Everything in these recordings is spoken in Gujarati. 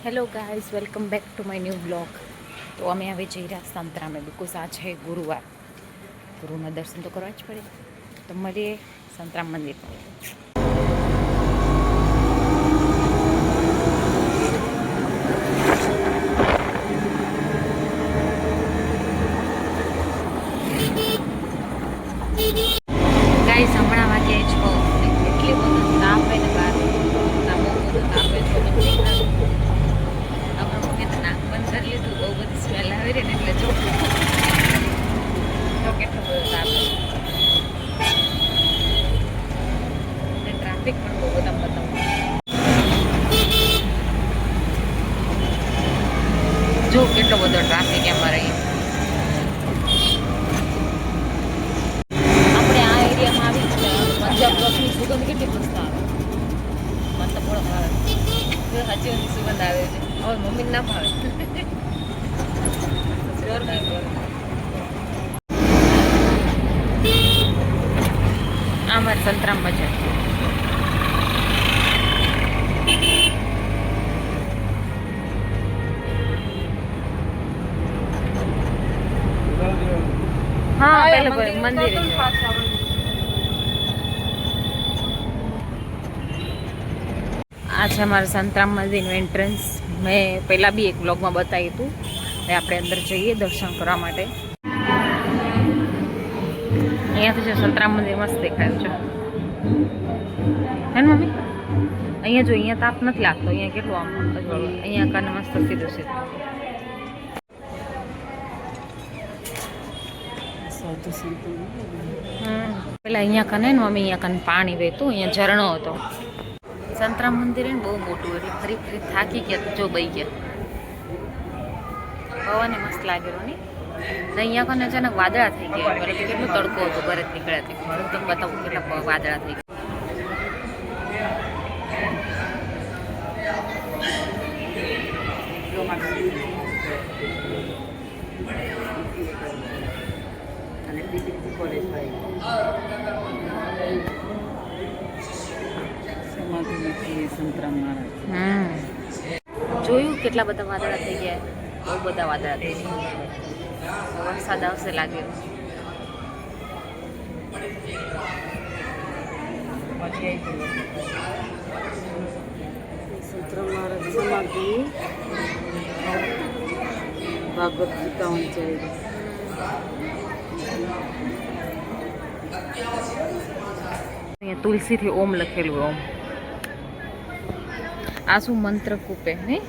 Hello guys, welcome back to my new blog. તો અમે હવે જઈ રહ્યા સંતરામે, બિકોઝ આ છે ગુરુવાર. ગુરુના દર્શન તો કરવા જ પડે. તો મળીએ સંતરામ મંદિર. ગાઈઝ, હમણાં વાગ્યા છો એટલી બધું તાપ હોય ને બહાર. બહુ બધું તાપ હોય તો નાક બંધ કરી લીધું. બહુ બધી સ્મેલ આવી રહી ને એટલે જો કેટલો બધો તાપ ને ટ્રાફિક પણ બહુ બધા જો કેટલો બધો ટ્રાફિક એમાં રહી. આપણે આ એરિયામાં આવી છે પંજાબ રોકની સુગંધ કેટલી મસ્ત આવે. મને તો બહુ ભાવે. સાચી સુગંધ આવે છે. હવે મમ્મીને ના ભાવે. અમારે સંતરામ બજાર. હા, પેલા મંદિર આ છે અમારા સંતરામ મંદિરનું એન્ટ્રન્સ. મેં પહેલાં બી એક બ્લોગમાં બતાવ્યું હતું. હવે આપણે અંદર જઈએ દર્શન કરવા માટે. અહીંયાથી જો સંતરામ મંદિર મસ્ત દેખાયું છે. હે ને મમ્મી? અહીંયા જો, અહીંયા તાપ નથી લાગતો. અહીંયા કેટલું આમ અજવાળું. અહીંયા કાને મસ્ત સીધું સીધું. પેલા અહીંયા કને ને મમ્મી અહીંયા કને પાણી વહેતું. અહીંયા ઝરણો હતો. સંતરામ મંદિર ને બહુ મોટું, એટલે ફરી ફરી થાકી ગયા. જો બઈ ગયા. પવન મસ્ત લાગેલો નહીં. અહીંયા કને અચાનક વાદળા થઈ ગયા. એટલે કેટલો તડકો હતો ઘરે નીકળ્યા. તો બતાવું કેટલા વાદળા થઈ ગયા. જોયું કેટલા બધા વાદળા થઈ ગયા. બહુ બધા વાદળા થઈ ગયા. વરસાદ આવશે લાગે. ભાગવત ગીતા અહીંયા તુલસીથી ઓમ લખેલું. ઓમ આ શું મંત્ર કૂપે નહીં.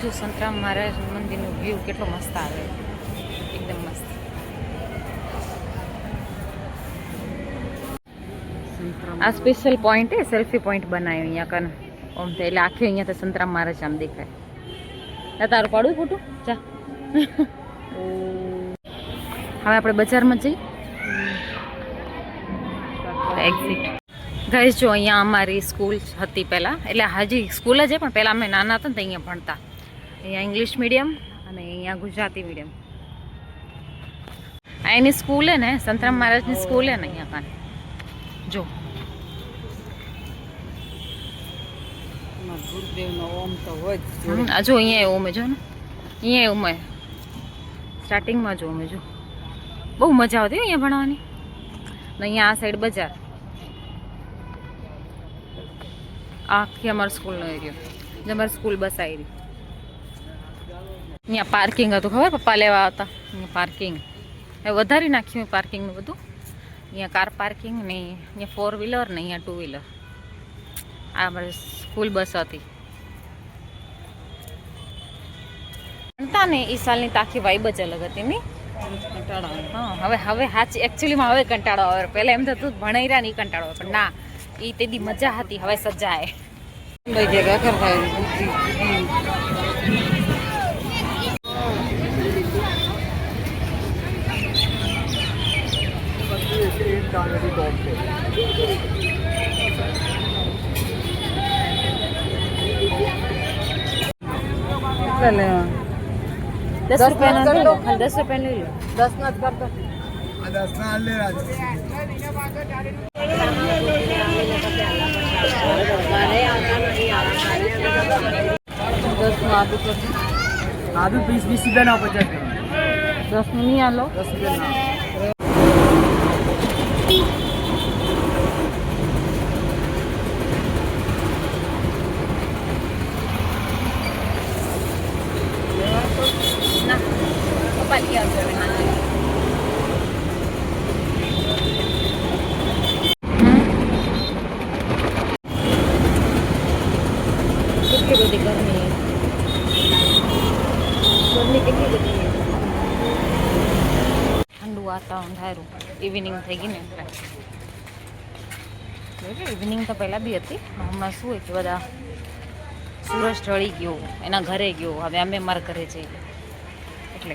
જો સંતરામ મહારાજ મંદિરનું વ્યૂ કેટલો મસ્ત આવે. એકદમ મસ્ત. આ સ્પેશિયલ પોઈન્ટ હે, સેલ્ફી પોઈન્ટ બનાવ્યો અહીંયા કન ઓમ તો. એટલે આખી અહીંયા તો સંતરામ મહારાજ આમ દેખાય. તારું પાડું ફોટું ચા. હવે આપણે બજારમાં જઈએ. એક્ઝિટ. ગાઈસ જો, અહીંયા અમારી સ્કૂલ હતી પહેલાં. એટલે હજી સ્કૂલ જ છે, પણ પહેલાં અમે નાના હતા ને તો અહીંયા ભણતા. અહીંયા ઇંગ્લિશ મીડિયમ અને અહીંયા ગુજરાતી મીડિયમ. આ એની સ્કૂલ હે ને, સંતરામ મહારાજની સ્કૂલ હે ને અહીંયા કાન. જો ગુરુદેવનો ઓમ તો હોય જ. જો અહીંયા ઓમ જો ને, અહીંયા ઓમ સ્ટાર્ટિંગમાં જો અમે જો બહુ મજા આવતી અહીંયા ભણવાની. ને અહીંયા આ સાઈડ બજાર. આખી અમારી સ્કૂલનો એરિયો. જે અમારી સ્કૂલ બસ આવી રહી. અહીંયા પાર્કિંગ હતું, ખબર પપ્પા લેવા આવતા. અહીંયા પાર્કિંગ એ વધારી નાખ્યું પાર્કિંગનું બધું. અહીંયા કાર પાર્કિંગ ને અહીંયા 4 વ્હીલર ને અહીંયા 2 વ્હીલર. આ અમારી સ્કૂલ બસ હતી. હતા ને એ સાલની તાખી વાઇબ જ અલગ હતી નહીં. હા, હવે સાચી એકચ્યુઅલીમાં હવે કંટાળો આવે. પહેલાં એમ થતું ભણાઈ રહ્યા ને એ કંટાળો આવે, પણ ના, એ તેદી મજા હતી. હવે સજાય ₹10 લઈ લો. ખાલી ₹10 લઈ લો. 10 ના જ કર દો. 10 ના લે રાજ. મારે આવતા નહીં આવતા. 10નું આદુ કેટલું? आलू 20 रुपया ना 50 का 10નું નહીં આલો 10 रुपया ना ના કપાલી આવશે હવે ના કેટલી બધી ગરમી કેટલી બધી ઠંડુ વાતાવરણ થાયું ઇવનિંગ થઈ ગઈ ને એટલે ઇવનિંગ તો પહેલાં બી હતી હમણાં શું હોય કે બધા સૂરજ ઢળી ગયો એના ઘરે ગયો હવે અમે મારા ઘરે જઈએ એટલે